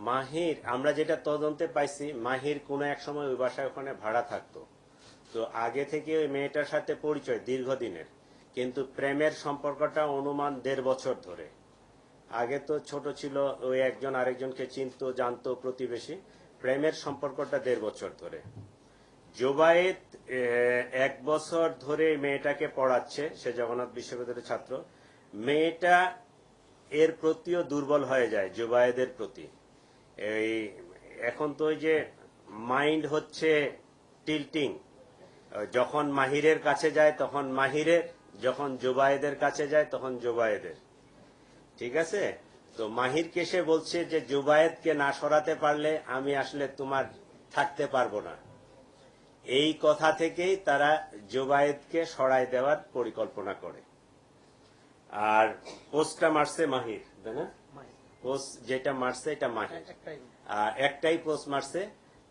মাহির আমরা যেটা তদন্তে পাইছি, মাহির কোনো এক সময় ওই বাসায় ওখানে ভাড়া থাকতো। তো আগে থেকে ওই মেয়েটার সাথে পরিচয় দীর্ঘদিনের, কিন্তু প্রেমের সম্পর্কটা অনুমান 1.5 বছর ধরে। আগে তো ছোট ছিল, ওই একজন আরেকজনকে চিনতো, জানতো, প্রতিবেশী। প্রেমের সম্পর্কটা 1.5 বছর ধরে। জোবায়েত 1 বছর ধরে মেয়েটাকে পড়াচ্ছে, সে জগন্নাথ বিশ্ববিদ্যালয়ের ছাত্র। মেয়েটা এর প্রতিও দুর্বল হয়ে যায়, জোবায়েদের প্রতি। এই এখন তো ওই যে মাইন্ড হচ্ছে টিল্টিং, যখন মাহিরের কাছে যায় তখন মাহিরের, যখন জোবায়েদের কাছে যায় তখন জোবায়েদের। ঠিক আছে? তো মাহিরকে সে বলছে যে জোবায়েদকে না সরাতে পারলে আমি আসলে তোমার থাকতে পারবো না। এই কথা থেকেই তারা জোবায়েদকে সরায় দেওয়ার পরিকল্পনা করে। আর পোস্টটা মারছে মাহির, তাই না? পোস্ট যেটা মারছে এটা মাহির, আর একটাই পোস্ট মারছে।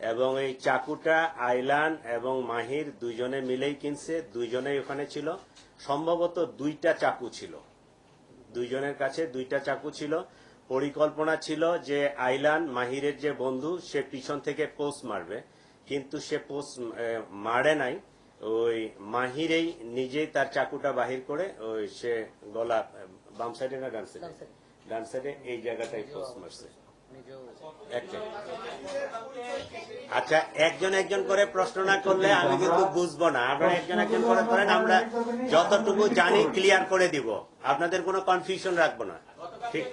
এবং এই চাকুটা আইলান এবং মাহির দুইজনে মিলেই কিনছে, দুইজনেই ওখানে ছিল। সম্ভবত 2টা চাকু ছিল, দুইজনের কাছে 2টা চাকু ছিল। পরিকল্পনা ছিল যে আইলান, মাহিরের যে বন্ধু, সে পিছন থেকে পোস্ট মারবে, কিন্তু সে পোস্ট মারে নাই। ওই মাহিরেই নিজেই তার চাকুটা বাহির করে ওই সে গলা, বাম সাইডে না ডান সাইডে? ডান সাইডে এই জায়গাটাই পোস্ট মারছে। আচ্ছা, একজন একজন করে প্রশ্ন না করলে আমি কিন্তু বুঝবো না। আপনারা একজন একজন করে করেন, আমরা যতটুকু জানি ক্লিয়ার করে দিব, আপনাদের কোনো কনফিউশন রাখবো না। ঠিক।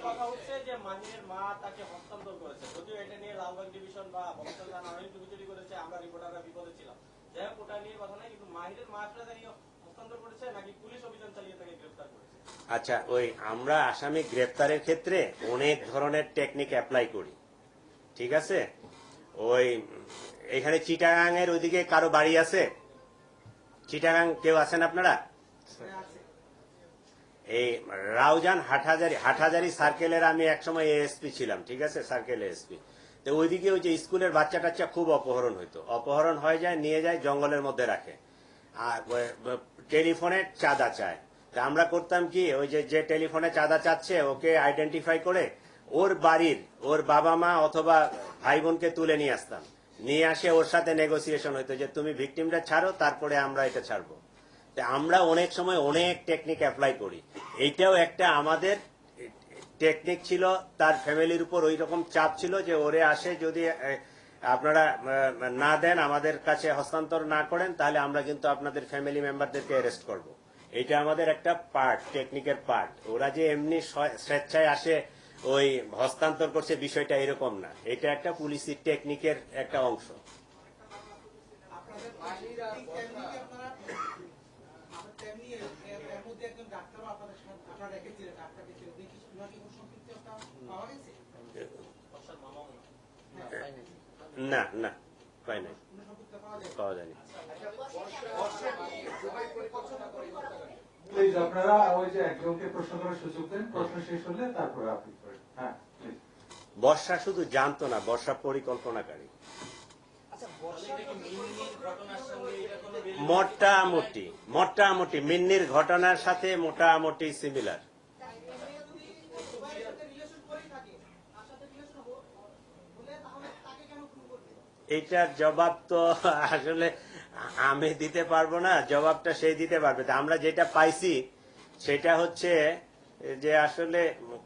আচ্ছা, ওই আমরা আসামি গ্রেপ্তারের ক্ষেত্রে অনেক ধরনের টেকনিক অ্যাপ্লাই করি। ঠিক আছে? ওই এখানে চিটাগাং এর ওইদিকে কারো বাড়ি আছে? চিটাগাং কেউ আছেন আপনারা? এই রাউজান হাটহাজারি সার্কেলের আমি একসময় এএসপি ছিলাম। ঠিক আছে? Circle ASP. তো ওইদিকে ওই যে স্কুলের বাচ্চা টাচ্চা খুব অপহরণ হইতো, অপহরণ হয়ে যায়, নিয়ে যায়, জঙ্গলের মধ্যে রাখে, আর টেলিফোনে চাঁদা চায়। তা আমরা করতাম কি, ওই যে টেলিফোনে চাঁদা চাচ্ছে ওকে আইডেন্টিফাই করে ওর বাড়ির, ওর বাবা মা অথবা ভাই বোনকে তুলে নিয়ে আসতাম, নিয়ে আসে ওর সাথে নেগোসিয়েশন হইতো যে তুমি ভিকটিমটা ছাড়ো, তারপরে আমরা এটা ছাড়বো। আমরা অনেক সময় অনেক টেকনিক অ্যাপ্লাই করি। এইটাও একটা আমাদের টেকনিক ছিল। তার ফ্যামিলির উপর ওই রকম চাপ ছিল যে ওরে আসে যদি আপনারা না দেন, আমাদের কাছে হস্তান্তর না করেন, তাহলে আমরা কিন্তু আপনাদের ফ্যামিলি মেম্বারদেরকে অ্যারেস্ট করব। এটা আমাদের একটা পার্ট, টেকনিকের পার্ট। ওরা যে এমনি স্বেচ্ছায় আসে ওই হস্তান্তর করছে, বিষয়টা এরকম না। এটা একটা পুলিশি টেকনিকের একটা অংশ। না না, পাই নাই, পাওয়া যায়নি। প্লিজ আপনারা ওই যে একজনকে প্রশ্ন করার সুযোগ দেন, প্রশ্ন শেষ হলে তারপরে আপনি করেন। হ্যাঁ, বর্ষা শুধু জানতো না, বর্ষা পরিকল্পনাকারী। মোটামুটি মিন্নির ঘটনার সাথে মোটামুটি সিমিলার। এইটার জবাব তো আসলে আমি দিতে পারবো না, জবাবটা সেই দিতে পারবে। তা আমরা যেটা পাইছি সেটা হচ্ছে যে আসলে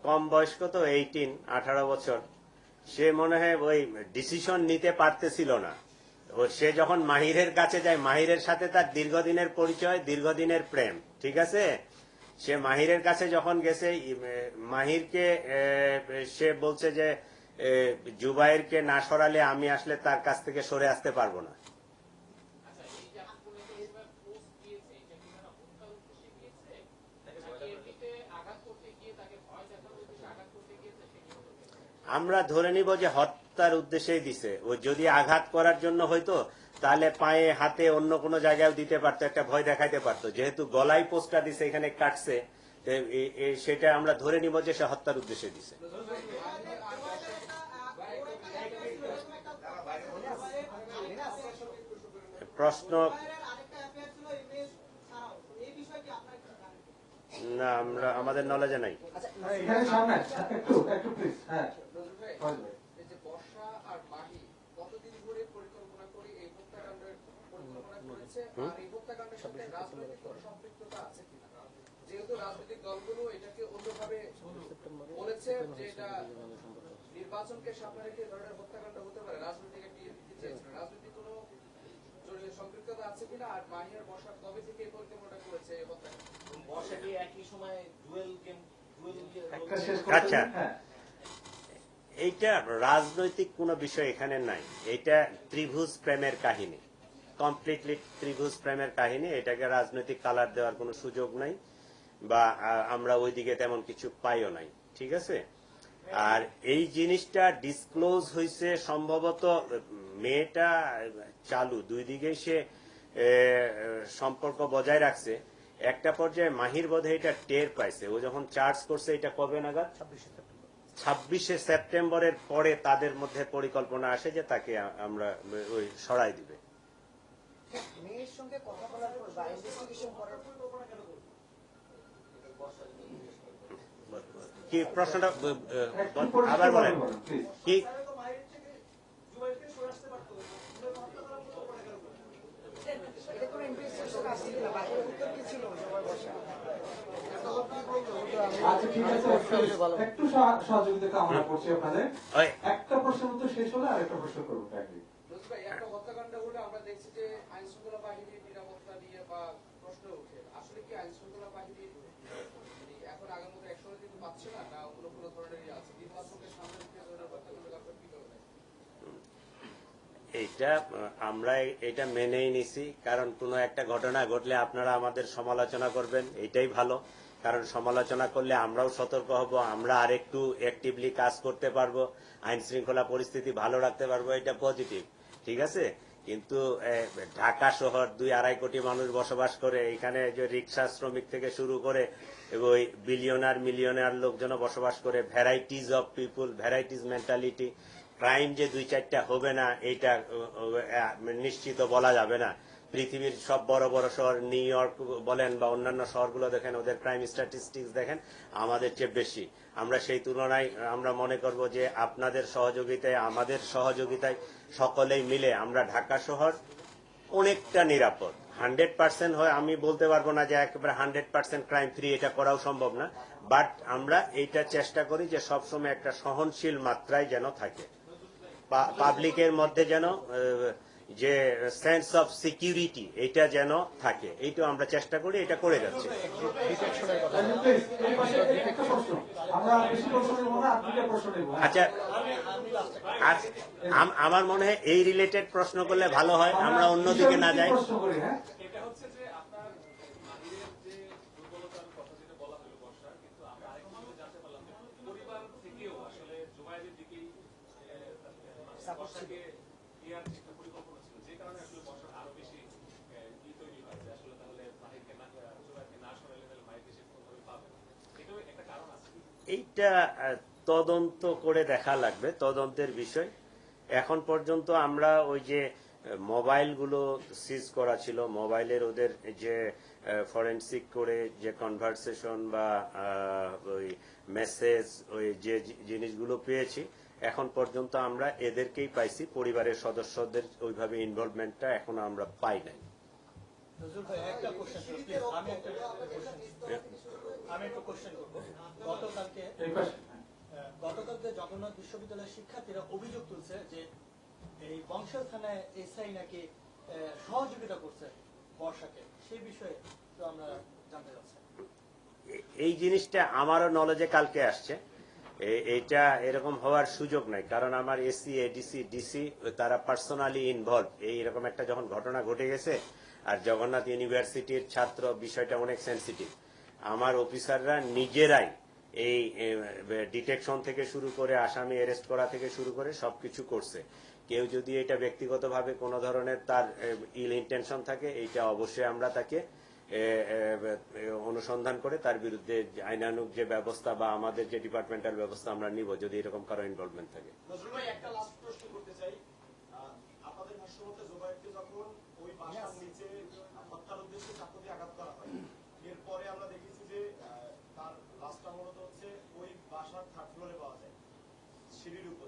কম বয়স্ক তো, 18 বছর। সে মনে হয় ওই ডিসিশন নিতে পারতেছিল না। সে যখন মাহিরের কাছে যায়, মাহিরের সাথে তার দীর্ঘদিনের পরিচয়, দীর্ঘদিনের প্রেম। ঠিক আছে? সে মাহিরের কাছে যখন গেছে, মাহিরকে সে বলছে যে জুবাইরকে না সরালে আমি আসলে তার কাছ থেকে সরে আসতে পারবো না। আমরা ধরে নিব যে হত্যার উদ্দেশ্যেই দিছে। ও যদি আঘাত করার জন্য হয়তো তাহলে পায়ে, হাতে, অন্য কোনো জায়গায় দিতে পারতো, একটা ভয় দেখাইতে পারতো। যেহেতু গলায় পোস্টটা দিছে, এখানে কাটছে, সেটা আমরা ধরে নিব যে সে হত্যার উদ্দেশ্যে দিছে। প্রশ্ন না, আমরা আমাদের নলেজে নাই। আর মাহি কতদিন ধরে পরিকল্পনা করে এই হত্যাকাণ্ডের পরিকল্পনা করেছে, আর এই হত্যাকাণ্ডের সাথে রাজনৈতিক কোনো সম্পৃক্ততা আছে কিনা? যেহেতু রাজনৈতিক দলগুলো এটাকে অন্যভাবে বলেছে যে এটা নির্বাচনকে সামনে রেখে এই ধরনের হত্যাকাণ্ড হতে পারে, রাজনৈতিক একটি ইতি চেয়েছিল। রাজনৈতিক কোনো সম্পৃক্ততা আছে কিনা, আর মাহিয়ার বর্ষা কবে থেকে এই পরিকল্পনা করেছে এই হত্যাকাণ্ড? বর্ষা কি একই সময় ডুয়েল গেম একটা শেষ করতে আচ্ছা। দিন, হ্যাঁ। এইটা রাজনৈতিক কোনো বিষয় এখানে নাই, এটা ত্রিভুজ প্রেমের কাহিনী, কমপ্লিটলি ত্রিভুজ প্রেমের কাহিনী। এটাকে রাজনৈতিক কালার দেওয়ার কোনো সুযোগ নাই, বা আমরা ওইদিকে তেমন কিছু পাইও নাই, ঠিক আছে। আর এই জিনিসটা ডিসক্লোজ হয়েছে সম্ভবত মেয়েটা চালু, দুই দিকে সে সম্পর্ক বজায় রাখছে। একটা পর্যায়ে মাহির বোধহয় এটা টের পাইছে, ও যখন চার্জ করছে এটা কবে নাগাদ, 26শে সেপ্টেম্বরের পরে তাদের মধ্যে পরিকল্পনা আসে যে তাকে আমরা ওই সরাই দিবে। মেয়ের সঙ্গে কথা বলার পর বা ইনভেস্টিগেশন করার পর কি প্রশ্নটা আবার বলেন কি? এটা কোনো ইনভেস্টিগেশন আছে কিনা বা এর উত্তর কি ছিল সবাই বসা? আচ্ছা ঠিক আছে, একটু সহযোগিতা কামনা করছি আপনাদের। ওই একটা প্রশ্নের উত্তর শেষ হলে আরেকটা প্রশ্ন করবো কাইন্ডলি। নজরুল ভাই, একটা হত্যাকাণ্ড হলে আমরা দেখছি যে আইন শৃঙ্খলা বাহিনীর নিরাপত্তা নিয়ে বা প্রশ্ন ওঠে। আসলে কি আইন শৃঙ্খলা বাহিনী এখন আগের মতো একসঙ্গে কিন্তু পাচ্ছে না, না অন্য কোনো ধরনেরই আছে? নির্বাচনকে সামনে রেখে ধরনের হত্যাকাণ্ড আপনার কি করবেন? এইটা আমরা এটা মেনেই নিছি, কারণ কোনো একটা ঘটনা ঘটলে আপনারা আমাদের সমালোচনা করবেন, এটাই ভালো। কারণ সমালোচনা করলে আমরাও সতর্ক হব, আমরা আরেকটু অ্যাক্টিভলি কাজ করতে পারবো, আইন শৃঙ্খলা পরিস্থিতি ভালো রাখতে পারবো, এটা পজিটিভ, ঠিক আছে। কিন্তু ঢাকা শহর 2-2.5 কোটি মানুষ বসবাস করে, এখানে যে রিক্সা শ্রমিক থেকে শুরু করে ওই বিলিয়নার মিলিয়নার লোকজন বসবাস করে, varieties of people, varieties mentality. Crime যে 2-4টা হবে না এটা নিশ্চিত বলা যাবে না। পৃথিবীর সব বড় বড় শহর, নিউ ইয়র্ক বলেন বা অন্যান্য শহরগুলো দেখেন, ওদের ক্রাইম স্ট্যাটিস্টিক্স দেখেন আমাদের চেয়ে বেশি। আমরা সেই তুলনায় আমরা মনে করব যে আপনাদের সহযোগিতায়, আমাদের সহযোগিতায়, সকলেই মিলে আমরা ঢাকা শহর অনেকটা নিরাপদ। 100% হয় আমি বলতে পারবো না যে একেবারে 100% ক্রাইম ফ্রি, এটা করাও সম্ভব না। বাট আমরা এইটা চেষ্টা করি যে সবসময় একটা সহনশীল মাত্রায় যেন থাকে, পাবলিকের মধ্যে যেন যে সেন্স অফ সিকিউরিটি এটা যেন থাকে, এইটা আমরা চেষ্টা করি, এটা করে যাচ্ছি। আমরা বেশি প্রশ্ন নেব না, আপনি প্রশ্ন নেব। আচ্ছা, আর আমার মনে হয় এই রিলেটেড প্রশ্ন করলে ভালো হয়, আমরা অন্যদিকে না যাই। প্রশ্ন করি, হ্যাঁ। এটা হচ্ছে যে আপনার মাহিরের যে দুর্বলতার কথা যেটা বলা হলো বর্ষা, কিন্তু আমরা আরেকটু জানতে পারলাম যে পরিবার থেকেও আসলে জুবাইরের দিকেই বর্ষাকে নেওয়ার একটা পরিকল্পনা ছিল, যে কারণে আসলে বর্ষার আরো বেশি তৈরি হয় যে আসলে তাহলে মাহিরকে না, জুবাইরকে না সরাইলে তাহলে মাহিরকে সে কোনোভাবে পাবে না। এটাও একটা কারণ আছে। এইটা তদন্ত করে দেখা লাগবে, তদন্তের বিষয়। এখন পর্যন্ত আমরা ওই যে মোবাইলগুলো সিজ করা ছিল, মোবাইলের ওদের যে ফরেনসিক করে যে কনভারসেশন বা ওই মেসেজ, ওই যে জিনিসগুলো পেয়েছি, এখন পর্যন্ত আমরা এদেরকেই পাইছি, পরিবারের সদস্যদের ওইভাবে ইনভলভমেন্টটা এখন আমরা পাই নাই। নজরুল ভাই, একটা কোশ্চেন ছিল, প্লিজ। আমি একটা কোশ্চেন করবো। গতকালকে জগন্নাথ বিশ্ববিদ্যালয়ের শিক্ষার্থীরা অভিযোগ তুলছে যে এই বংশাল থানায় এসআই নাকি সহযোগিতা করছে বর্ষাকে, সেই বিষয়ে তো আমরা জানতে চাচ্ছি। এই জিনিসটা আমারও নলেজে কালকে আসছে, এইটা এরকম হওয়ার সুযোগ নাই, কারণ আমার এসি, এডিসি, ডিসি তারা পার্সোনালি ইনভলভ। এইরকম একটা যখন ঘটনা ঘটে গেছে, আর জগন্নাথ ইউনিভার্সিটির ছাত্র, বিষয়টা অনেক সেন্সিটিভ। আমার অফিসাররা নিজেরাই এই ডিটেকশন থেকে শুরু করে আসামি অ্যারেস্ট করা থেকে শুরু করে সবকিছু করছে। কেউ যদি এটা ব্যক্তিগতভাবে কোনো ধরনের তার ইল ইন্টেনশন থাকে, এইটা অবশ্যই আমরা তাকে অনুসন্ধান করে তার বিরুদ্ধে আইনানুগ যে ব্যবস্থা বা আমাদের যে ডিপার্টমেন্টাল ব্যবস্থা আমরা নিব, যদি এরকম কারো ইনভলভমেন্ট থাকে। নজরুল ভাই, একটা লাস্ট প্রশ্ন করতে চাই। আপনাদের ভাষ্যমতে জুবাইরকে যখন ওই বাসার নিচে হত্যার উদ্দেশ্যে চাকু দিয়ে আঘাত করা হয়, এরপরে আমরা দেখেছি যে তার লাশটা মূলত হচ্ছে ওই বাসার থার্ড ফ্লোরে পাওয়া যায়, সিঁড়ির উপরে।